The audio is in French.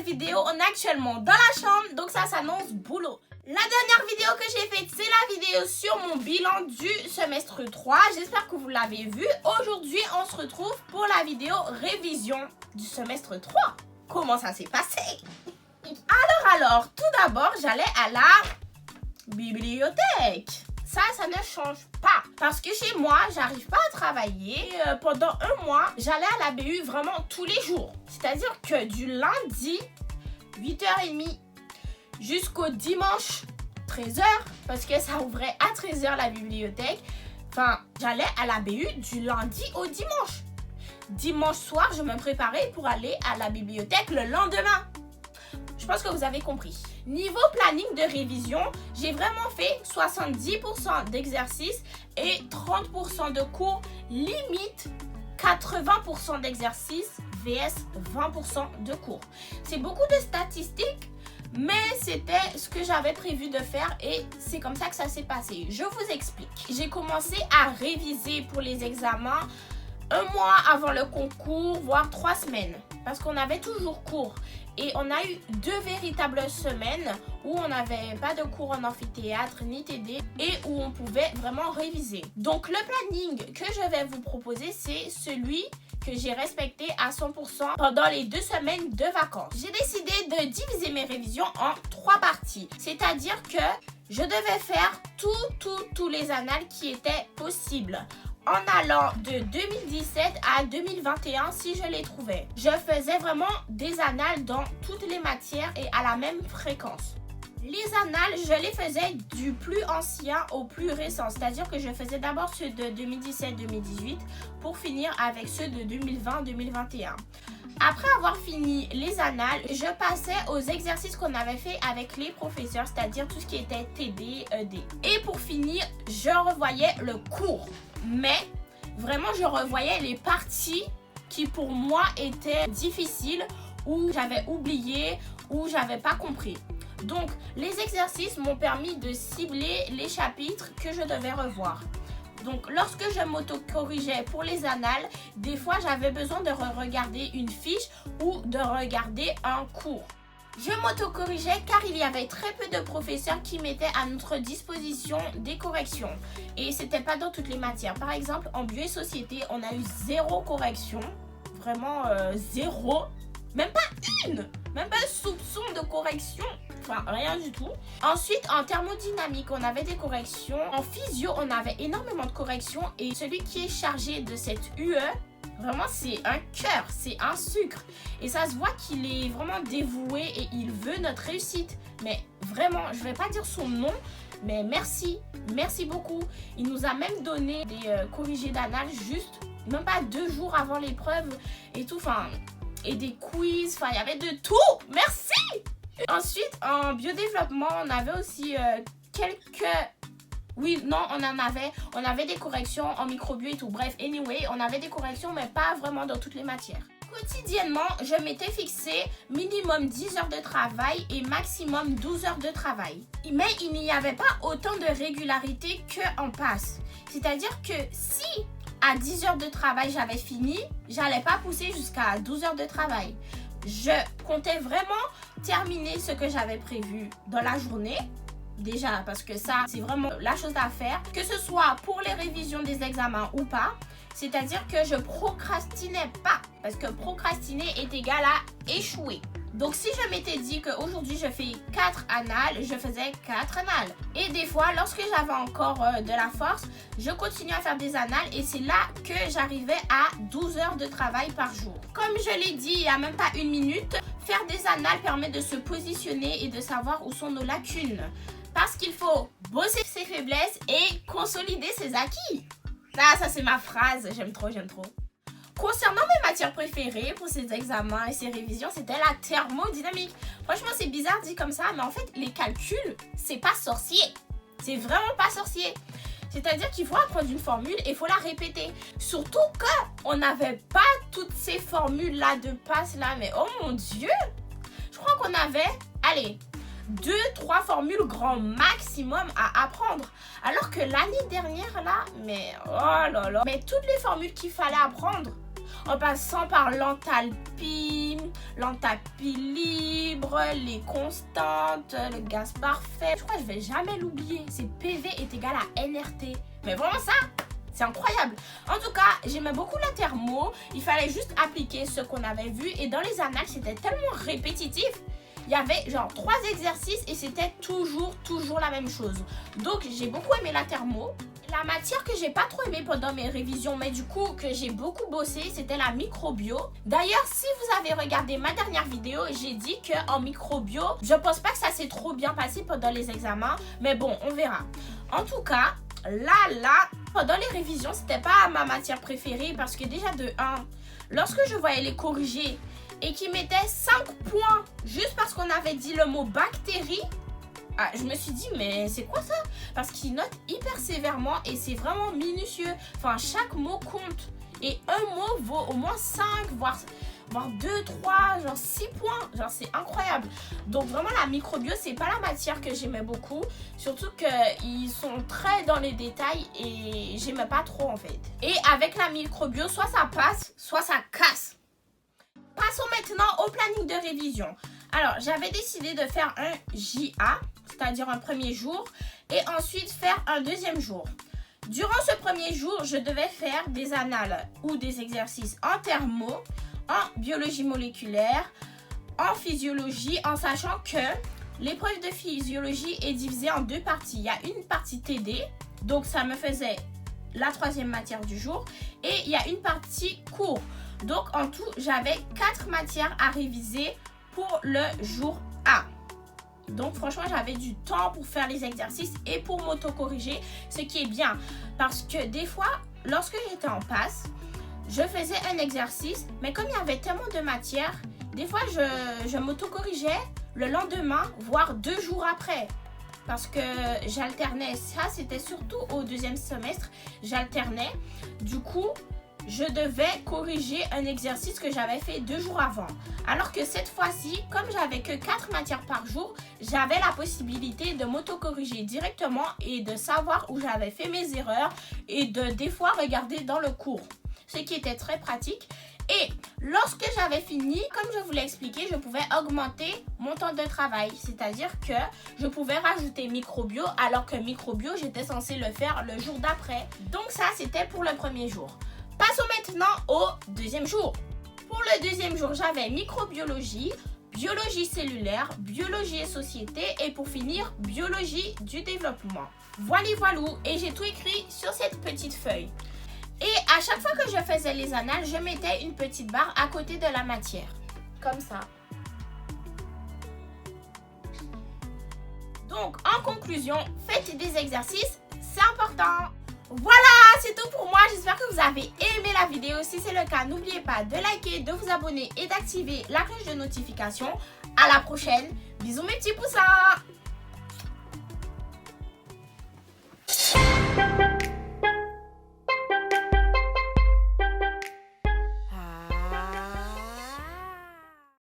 vidéo, on est actuellement dans la chambre, donc ça s'annonce boulot. La dernière vidéo que j'ai faite, c'est la vidéo sur mon bilan du semestre 3. J'espère que vous l'avez vu. Aujourd'hui, on se retrouve pour la vidéo révision du semestre 3. Comment ça s'est passé? Alors, tout d'abord, j'allais à la bibliothèque. Ça ne change pas. Parce que chez moi, j'arrive pas à travailler. Pendant un mois, j'allais à la BU vraiment tous les jours. C'est-à-dire que du lundi, 8h30, jusqu'au dimanche, 13h, parce que ça ouvrait à 13h la bibliothèque. Enfin, j'allais à la BU du lundi au dimanche. Dimanche soir, je me préparais pour aller à la bibliothèque le lendemain. Je pense que vous avez compris. Niveau planning de révision, j'ai vraiment fait 70% d'exercices et 30% de cours, limite 80% d'exercices vs 20% de cours. C'est beaucoup de statistiques, mais c'était ce que j'avais prévu de faire et c'est comme ça que ça s'est passé. Je vous explique. J'ai commencé à réviser pour les examens un mois avant le concours, voire 3 semaines, parce qu'on avait toujours cours. Et on a eu 2 véritables semaines où on n'avait pas de cours en amphithéâtre ni TD et où on pouvait vraiment réviser. Donc le planning que je vais vous proposer, c'est celui que j'ai respecté à 100% pendant les 2 semaines de vacances. J'ai décidé de diviser mes révisions en 3 parties. C'est-à-dire que je devais faire tous les annales qui étaient possibles, en allant de 2017 à 2021 si je les trouvais. Je faisais vraiment des annales dans toutes les matières et à la même fréquence. Les annales, je les faisais du plus ancien au plus récent. C'est-à-dire que je faisais d'abord ceux de 2017-2018 pour finir avec ceux de 2020-2021. Après avoir fini les annales, je passais aux exercices qu'on avait fait avec les professeurs, c'est-à-dire tout ce qui était TD, ED. Et pour finir, je revoyais le cours. Mais vraiment, je revoyais les parties qui pour moi étaient difficiles ou j'avais oublié ou j'avais pas compris. Donc, les exercices m'ont permis de cibler les chapitres que je devais revoir. Donc, lorsque je m'auto-corrigeais pour les annales, des fois, j'avais besoin de regarder une fiche ou de regarder un cours. Je m'auto-corrigeais car il y avait très peu de professeurs qui mettaient à notre disposition des corrections. Et c'était pas dans toutes les matières. Par exemple, en bio et société, on a eu 0 correction. Vraiment 0. Même pas une. Même pas un soupçon de correction. Enfin, rien du tout. Ensuite, en thermodynamique, on avait des corrections. En physio, on avait énormément de corrections. Et celui qui est chargé de cette UE, vraiment, c'est un cœur, c'est un sucre. Et ça se voit qu'il est vraiment dévoué et il veut notre réussite. Mais vraiment, je vais pas dire son nom, mais merci beaucoup. Il nous a même donné des corrigés d'annales juste, même pas 2 jours avant l'épreuve et tout, enfin, et des quiz, enfin, il y avait de tout. Merci! Ensuite, en biodéveloppement, on avait aussi quelques... Oui, non, on avait des corrections en microbio et tout. Bref, anyway, on avait des corrections, mais pas vraiment dans toutes les matières. Quotidiennement, je m'étais fixé minimum 10 heures de travail et maximum 12 heures de travail. Mais il n'y avait pas autant de régularité qu'en passe. C'est-à-dire que si à 10 heures de travail j'avais fini, j'allais pas pousser jusqu'à 12 heures de travail. Je comptais vraiment terminer ce que j'avais prévu dans la journée. Déjà, parce que ça, c'est vraiment la chose à faire, que ce soit pour les révisions des examens ou pas. C'est-à-dire que je procrastinais pas, parce que procrastiner est égal à échouer. Donc, si je m'étais dit qu'aujourd'hui, je fais 4 annales, je faisais 4 annales. Et des fois, lorsque j'avais encore de la force, je continuais à faire des annales et c'est là que j'arrivais à 12 heures de travail par jour. Comme je l'ai dit il n'y a même pas 1 minute, faire des annales permet de se positionner et de savoir où sont nos lacunes. Parce qu'il faut bosser ses faiblesses et consolider ses acquis. Ça c'est ma phrase, j'aime trop. Concernant mes matières préférées pour ces examens et ces révisions, c'était la thermodynamique. Franchement, c'est bizarre dit comme ça, mais en fait, les calculs, c'est pas sorcier. C'est vraiment pas sorcier. C'est-à-dire qu'il faut apprendre une formule et il faut la répéter. Surtout qu'on n'avait pas toutes ces formules-là de passe là, mais oh mon Dieu! Je crois qu'on avait, allez, 2-3 formules grand maximum à apprendre. Alors que l'année dernière là, mais oh là là, mais toutes les formules qu'il fallait apprendre. en passant par l'enthalpie, l'enthalpie libre, les constantes, le gaz parfait. Je crois que je vais jamais l'oublier. C'est PV est égal à NRT. Mais vraiment ça, c'est incroyable. En tout cas, j'aimais beaucoup la thermo. Il fallait juste appliquer ce qu'on avait vu. Et dans les annales, c'était tellement répétitif. Il y avait genre 3 exercices et c'était toujours la même chose. Donc, j'ai beaucoup aimé la thermo. La matière que j'ai pas trop aimé pendant mes révisions, mais du coup que j'ai beaucoup bossé, c'était la microbio. D'ailleurs, si vous avez regardé ma dernière vidéo, j'ai dit qu'en microbio, je pense pas que ça s'est trop bien passé pendant les examens. Mais bon, on verra. En tout cas, là, pendant les révisions, c'était pas ma matière préférée parce que déjà de 1, lorsque je voyais les corriger et qu'ils mettaient 5 points juste parce qu'on avait dit le mot bactérie, je me suis dit mais c'est quoi ça? Parce qu'ils notent hyper sévèrement et c'est vraiment minutieux. Enfin, chaque mot compte. Et un mot vaut au moins 5, voire 2, 3, genre 6 points. Genre c'est incroyable. Donc vraiment la microbio, c'est pas la matière que j'aimais beaucoup. Surtout qu'ils sont très dans les détails et j'aimais pas trop en fait. Et avec la microbio, soit ça passe, soit ça casse. Passons maintenant au planning de révision. Alors, j'avais décidé de faire un JA, c'est-à-dire un premier jour, et ensuite faire un deuxième jour. Durant ce premier jour, je devais faire des annales ou des exercices en thermo, en biologie moléculaire, en physiologie, en sachant que l'épreuve de physiologie est divisée en 2 parties. Il y a une partie TD, donc ça me faisait la 3e matière du jour, et il y a une partie cours. Donc en tout, j'avais 4 matières à réviser pour le jour A. Donc franchement, j'avais du temps pour faire les exercices et pour m'auto-corriger, ce qui est bien. Parce que des fois, lorsque j'étais en passe, je faisais un exercice, mais comme il y avait tellement de matières, des fois je m'auto-corrigeais le lendemain, voire 2 jours après. Parce que j'alternais, ça c'était surtout au 2e semestre, j'alternais. Du coup, je devais corriger un exercice que j'avais fait 2 jours avant. Alors que cette fois-ci, comme j'avais que 4 matières par jour, j'avais la possibilité de m'auto-corriger directement et de savoir où j'avais fait mes erreurs et de des fois regarder dans le cours. Ce qui était très pratique. Et lorsque j'avais fini, comme je vous l'ai expliqué, je pouvais augmenter mon temps de travail. C'est-à-dire que je pouvais rajouter microbio alors que microbio, j'étais censée le faire le jour d'après. Donc ça, c'était pour le premier jour. Passons maintenant au deuxième jour. Pour le deuxième jour, j'avais microbiologie, biologie cellulaire, biologie et société et pour finir, biologie du développement. Voilà, et j'ai tout écrit sur cette petite feuille. Et à chaque fois que je faisais les annales, je mettais une petite barre à côté de la matière. Comme ça. Donc, en conclusion, faites des exercices, c'est important. Voilà, c'est tout pour moi. J'espère que vous avez aimé la vidéo. Si c'est le cas, n'oubliez pas de liker, de vous abonner et d'activer la cloche de notification. À la prochaine. Bisous mes petits poussins.